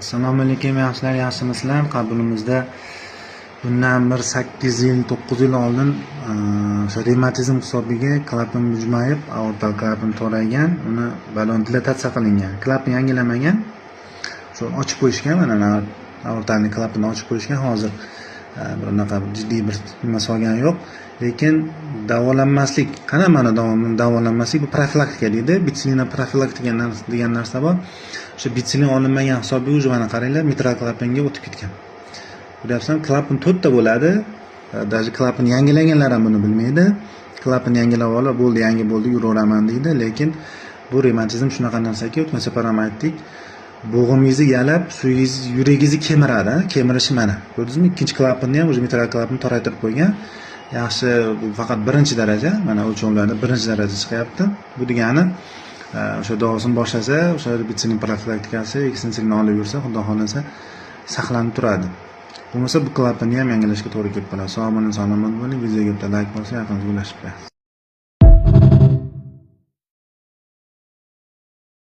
Assalomu alaykum yaxshilar, yaxshimisizlar? Qabulimizda bundan bir 8 yil, 9 yil oldin o'sha revmatizm hisobiga klapan bujmayib, aortal klapan toraygan, uni balon dilatatsiya qilingan. Klapan yangilamagan. Shu ochib qo'yishgan, mana aortalni klapanni ochib qo'yishgan. Hozir bunaqa jiddiy bir nima solgani yo'q. Lekin davolanmaslik, qana mana davolanmaslik bu profilaktika deydi. Bitsilina profilaktika degan narsa bor. O'sha bitsilin olinmagan hisobiga уже mana qaranglar, mitral klapanga o'tib ketgan. Ko'ryapsan, klapan 4 ta bo'ladi. Даже klapan yangilanganlar ham buni bilmaydi. Klapan yangilab olib, bo'ldi, yangi bo'ldi, yuraveraman deydi. Lekin bu revmatizm shunaqa narsaki, o'tgan safar ham aytdik. Bo'g'ingizni yalab, yuragingizni kemiradi, kemirishi mana. Ko'rdingizmi? Ikkinchi klapanni ham o'sha mitral klapanni toraytirib qo'ygan. Yaxshi, bu faqat birinchi daraja, mana o'lchovlarda birinchi daraja chiqyapti. Bu degani o'sha davosin boshlasa, o'sha bitsilin profilaktikasi ekstensiivni olib yursa, xudo xolasa saqlanib turadi. Bo'lmasa bu klapanni ham yangilashga to'g'ri kelib qoladi. Sog' bo'ling, salomat bo'ling. Videoga bitta like bosing, yaqinga ulashib qo'ying.